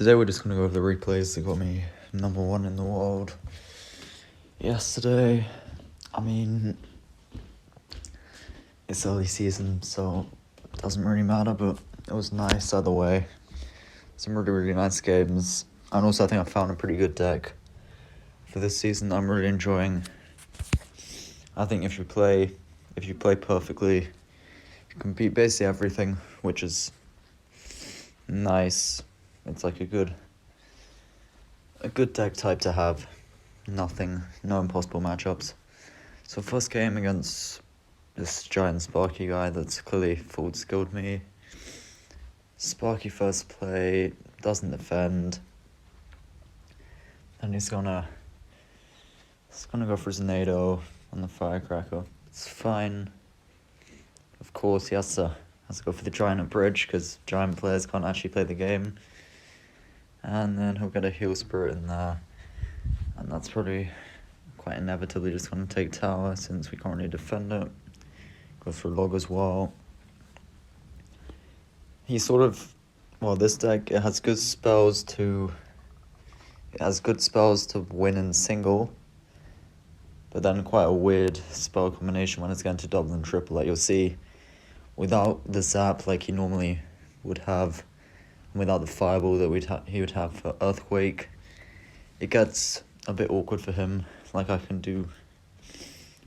Today we're just gonna go over the replays that got me #1 in the world yesterday. I mean, it's early season, so it doesn't really matter, but it was nice either way. Some really nice games, and also I think I found a pretty good deck for this season that I'm really enjoying. I think if you play perfectly, you can beat basically everything, which is nice. It's like a good deck type to have. No impossible matchups. So first game against this Giant Sparky guy that's clearly full skilled me. Sparky first play, doesn't defend. And he's gonna go for his NATO on the Firecracker. It's fine. Of course he has to go for the Giant at bridge because Giant players can't actually play the game. And then he'll get a Heal Spirit in there. And that's probably quite inevitably just going to take tower since we can't really defend it. Go for log as well. He this deck, it has good spells to win in single. But then quite a weird spell combination when it's going to double and triple. Like you'll see, without the zap like he normally would have, without the fireball that he would have for Earthquake, it gets a bit awkward for him. Like I can do,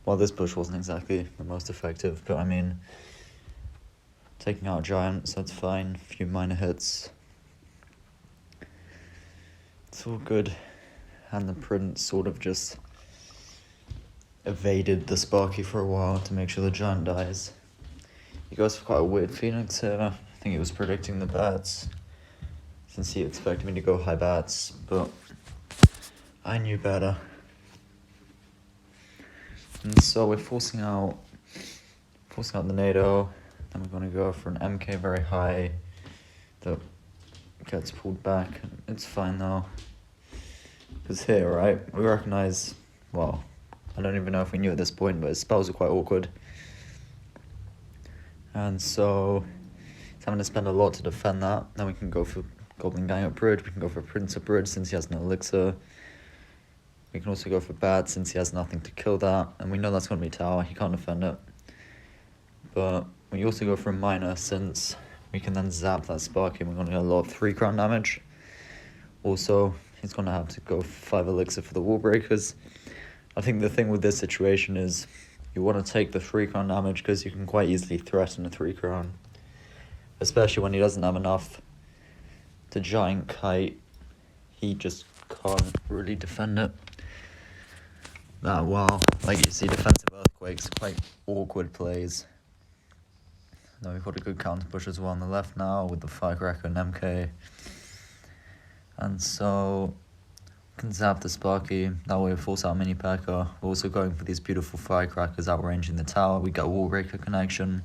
well, this push wasn't exactly the most effective, but I mean, taking out Giant, so it's fine. A few minor hits. It's all good. And the Prince sort of just evaded the Sparky for a while to make sure the Giant dies. He goes for quite a weird Phoenix here. I think he was predicting the bats, since he expected me to go high bats, but I knew better. And so we're forcing out the NATO, then we're going to go for an MK very high that gets pulled back. It's fine though, because here, right, we recognize, well, I don't even know if we knew at this point, but his spells are quite awkward. And so he's having to spend a lot to defend that. Then we can go for Goblin Gang at bridge, we can go for Prince at bridge since he has no elixir. We can also go for Bat since he has nothing to kill that, and we know that's going to be tower, he can't defend it. But we also go for a Miner since we can then zap that Sparky and we're going to get a lot of 3 crown damage. Also, he's going to have to go 5 elixir for the wall breakers. I think the thing with this situation is you want to take the 3 crown damage because you can quite easily threaten a 3 crown. Especially when he doesn't have enough to Giant Kite. He just can't really defend it that well. Like you see, defensive Earthquakes, quite awkward plays. Now we've got a good counter push as well on the left now with the Firecracker and MK. And so we can zap the Sparky, that way we force out Mini P.E.K.K.A. We're also going for these beautiful Firecrackers outranging the tower. We get a Wall Breaker connection,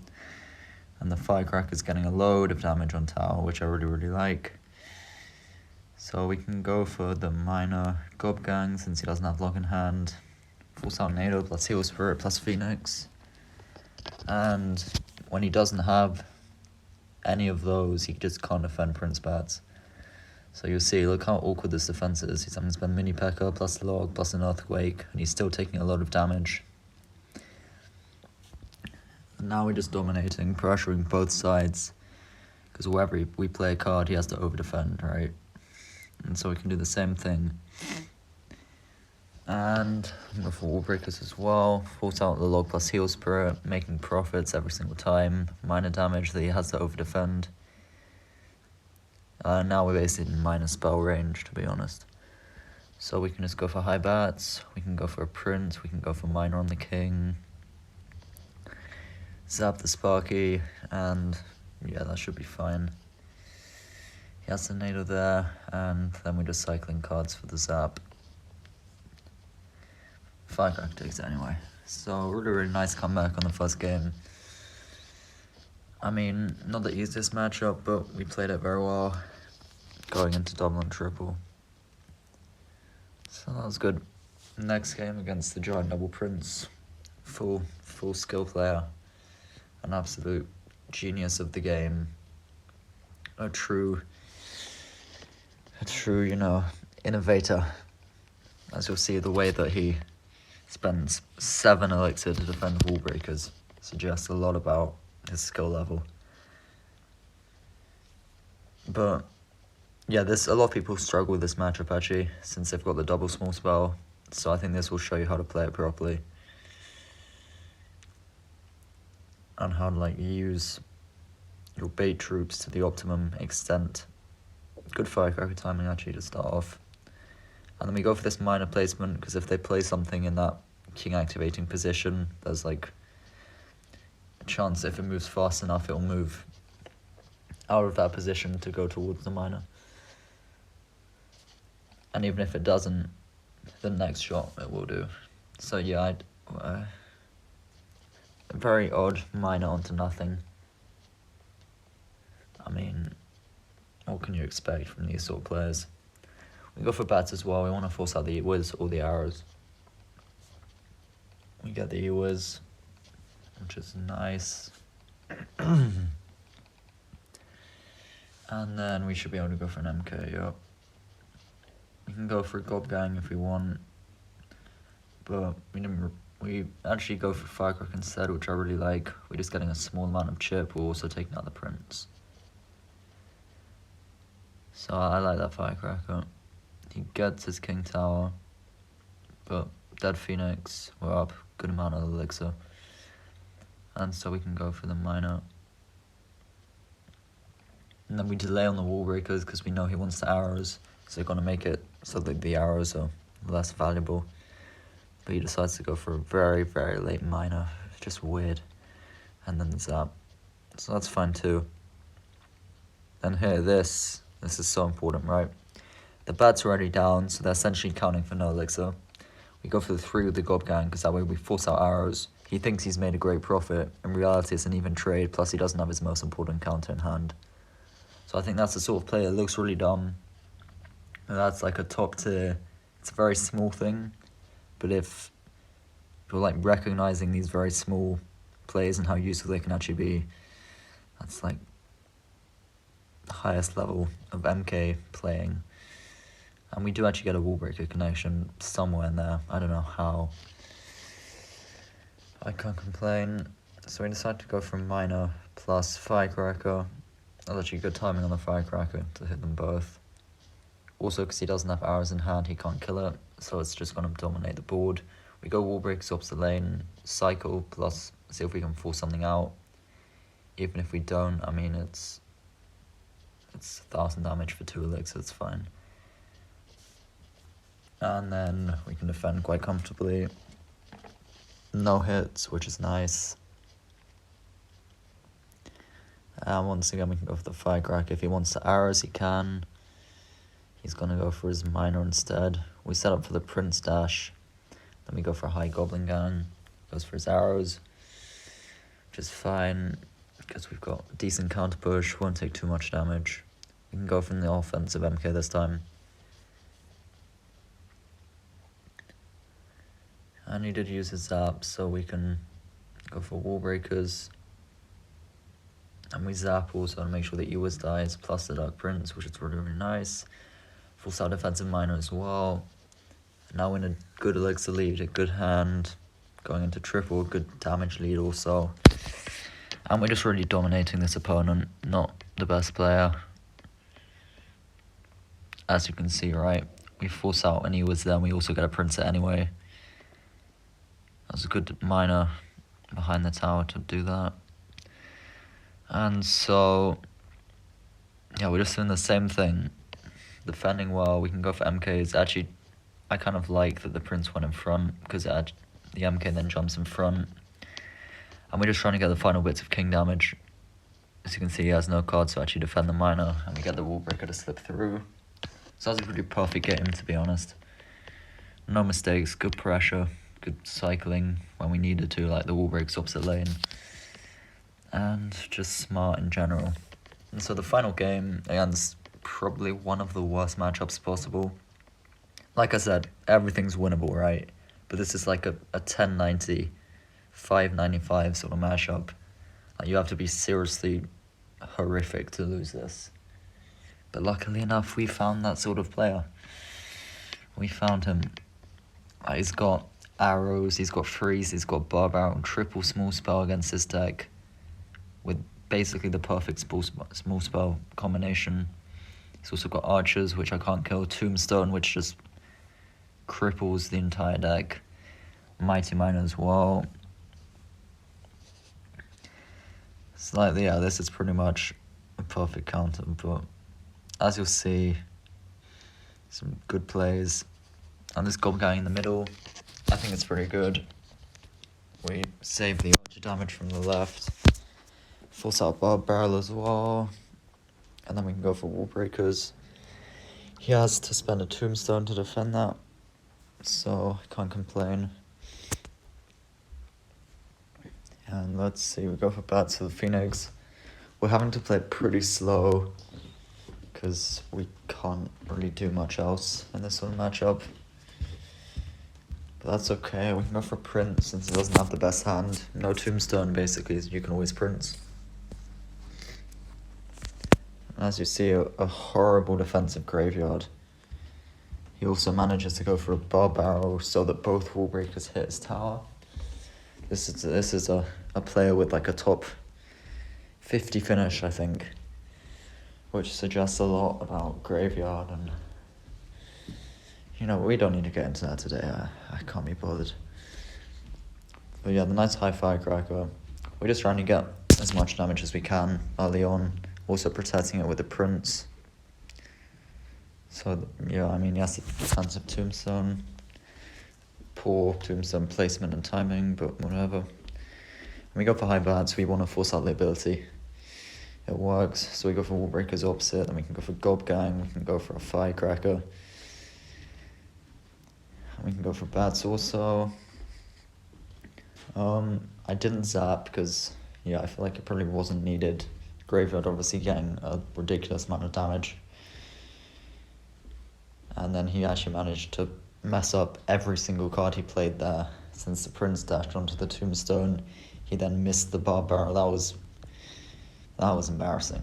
and the Firecracker's getting a load of damage on tower, which I really like. So we can go for the minor Gob Gang since he doesn't have lock in hand. Force out NATO plus Heal Spirit plus Phoenix. And when he doesn't have any of those, he just can't defend Prince Bats. So you'll see, look how awkward this defense is. He's having to spend Mini P.E.K.K.A. plus log plus an Earthquake, and he's still taking a lot of damage. And now we're just dominating, pressuring both sides. Because wherever we play a card, he has to over-defend, right? And so we can do the same thing. And go for Wall Breakers as well. Force out the log plus Heal Spirit, making profits every single time. Minor damage that he has to over-defend. Now we're basically in minor spell range, to be honest. So we can just go for high bats, we can go for a Prince, we can go for minor on the king. Zap the Sparky, and yeah, that should be fine. He has the NATO there, and then we're just cycling cards for the zap. Firecracker takes it anyway. So really nice comeback on the first game. I mean, not the easiest matchup, but we played it very well, going into double and triple. So that was good. Next game against the Giant Double Prince. Full skill player. An absolute genius of the game. A true true, innovator. As you'll see, the way that he spends 7 elixir to defend wall breakers suggests a lot about his skill level. But yeah, a lot of people struggle with this matchup actually, since they've got the double small spell. So I think this will show you how to play it properly. And how to use your bait troops to the optimum extent. Good firecracker timing actually to start off. And then we go for this minor placement, because if they play something in that king activating position, there's a chance if it moves fast enough, it'll move out of that position to go towards the minor. And even if it doesn't, the next shot it will do. So yeah, very odd minor onto nothing. I mean, what can you expect from these sort of players? We go for bats as well. We want to force out the whiz or the arrows. We get the whiz, which is nice. And then we should be able to go for an MK, yep. We can go for a gob gang if we want, but we actually go for firecracker instead, which I really like. We're just getting a small amount of chip. We're also taking out the prince. So I like that firecracker. He gets his king tower, but dead phoenix, we're up good amount of elixir. And so we can go for the minor. And then we delay on the wall breakers because we know he wants the arrows. So they're going to make it so that the arrows are less valuable. But he decides to go for a very, very late minor. It's just weird. And then zap. So that's fine too. Then here, this is so important, right? The bat's already down, so they're essentially counting for no elixir. We go for the 3 with the gob gang, because that way we force out arrows. He thinks he's made a great profit. In reality, it's an even trade, plus he doesn't have his most important counter in hand. So I think that's the sort of play that looks really dumb. And that's a top tier. It's a very small thing, but if you're recognizing these very small plays and how useful they can actually be, that's the highest level of MK playing. And we do actually get a wall breaker connection somewhere in there. I don't know how. I can't complain. So we decide to go for minor plus firecracker. That's actually good timing on the firecracker to hit them both. Also, because he doesn't have arrows in hand, he can't kill it, so it's just going to dominate the board. We go wall breaks opposite lane, cycle, plus see if we can force something out. Even if we don't, I mean, it's 1,000 damage for 2 elixir, it's fine. And then we can defend quite comfortably. No hits, which is nice. And once again, we can go for the firecracker. If he wants the arrows, he can. He's going to go for his minor instead. We set up for the prince dash. Then we go for a high goblin gang. Goes for his arrows, which is fine, because we've got a decent counter push. Won't take too much damage. We can go from the offensive MK this time. And he did use his zap, so we can go for wall breakers. And we zap also to make sure that Ewers dies, plus the Dark Prince, which is really, really nice. Full side defensive minor as well. Now in a good elixir lead, a good hand. Going into triple, good damage lead also. And we're just really dominating this opponent, not the best player. As you can see, right? We force out an Ewers there, and we also get a Prince anyway. That's a good minor behind the tower to do that. And so, yeah, we're just doing the same thing. Defending well, we can go for MKs. Actually, I kind of like that the Prince went in front, because the MK then jumps in front. And we're just trying to get the final bits of king damage. As you can see, he has no cards to actually defend the minor, and we get the wall breaker to slip through. So that's a pretty perfect game, to be honest. No mistakes, good pressure, good cycling when we needed to, like the wall breaks opposite lane. And just smart in general. And so the final game, again, is probably one of the worst matchups possible. Like I said, everything's winnable, right? But this is like a 1090, 595 sort of matchup. Like, you have to be seriously horrific to lose this. But luckily enough, we found that sort of player. We found him. He's got arrows, he's got freeze, he's got barb arrow and triple small spell against his deck with basically the perfect small spell combination. He's also got archers, which I can't kill, tombstone, which just cripples the entire deck, mighty miner as well. Slightly, yeah, this is pretty much a perfect counter, but as you'll see, some good plays. And this gob guy in the middle, I think it's pretty good. We save the archer damage from the left, force out barb barrel as well, and then we can go for wall breakers. He has to spend a tombstone to defend that, so I can't complain. And let's see, we go for bats for the Phoenix. We're having to play pretty slow because we can't really do much else in this one matchup. But that's okay, we can go for Prince since he doesn't have the best hand. No tombstone basically, so you can always Prince. And as you see, a horrible defensive graveyard. He also manages to go for a barb barrel so that both wall breakers hit his tower. This is a player with like a top 50 finish, I think, which suggests a lot about graveyard, and you know, we don't need to get into that today. I can't be bothered. But yeah, the nice high firecracker. We're just trying to get as much damage as we can early on, also protecting it with the Prince. So yeah, I mean, yes, defensive tombstone. Poor tombstone placement and timing, but whatever. When we go for high bats, we want to force out the ability. It works, so we go for wall breakers opposite, then we can go for gob gang, we can go for a firecracker. And we can go for bats also. I didn't zap because, yeah, I feel like it probably wasn't needed. Graveyard obviously getting a ridiculous amount of damage. And then he actually managed to mess up every single card he played there. Since the Prince dashed onto the tombstone, he then missed the barb barrel. That was embarrassing.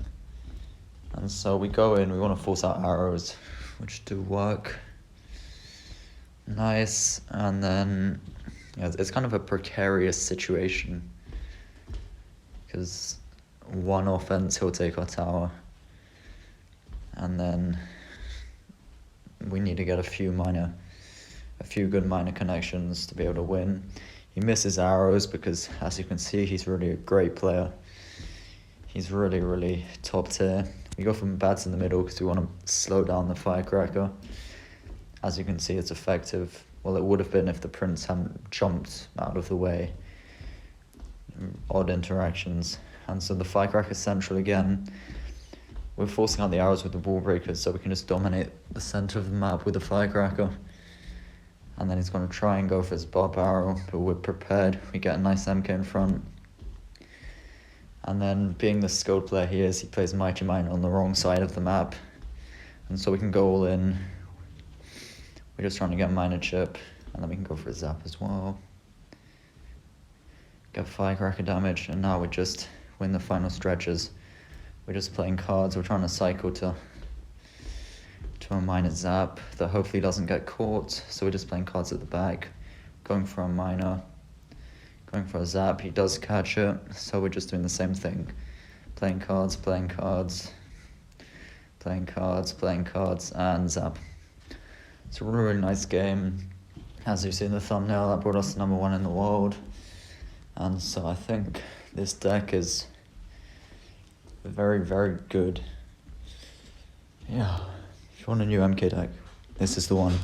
And so we go in, we want to force out arrows, which do work. Nice. And then yeah, it's kind of a precarious situation because one offense, he'll take our tower, and then we need to get a few good minor connections to be able to win. He misses arrows because, as you can see, he's really a great player. He's really, really top tier. We go from bats in the middle because we want to slow down the firecracker. As you can see, it's effective. Well, it would have been if the Prince hadn't jumped out of the way. Odd interactions. And so the firecracker's central again. We're forcing out the arrows with the wall breakers so we can just dominate the center of the map with the firecracker. And then he's going to try and go for his barb arrow, but we're prepared. We get a nice MK in front. And then, being the skilled player he is, he plays Mighty Mine on the wrong side of the map. And so we can go all in. We're just trying to get a minor chip, and then we can go for a zap as well. Get firecracker damage, and now we just win the final stretches. We're just playing cards. We're trying to cycle to a minor zap that hopefully doesn't get caught. So we're just playing cards at the back, going for a minor, going for a zap. He does catch it, so we're just doing the same thing. Playing cards, playing cards, playing cards, playing cards, and zap. It's a really, really nice game. As you see in the thumbnail, that brought us to number 1 in the world. And so I think this deck is very, very good. Yeah, if you want a new MK deck, this is the one.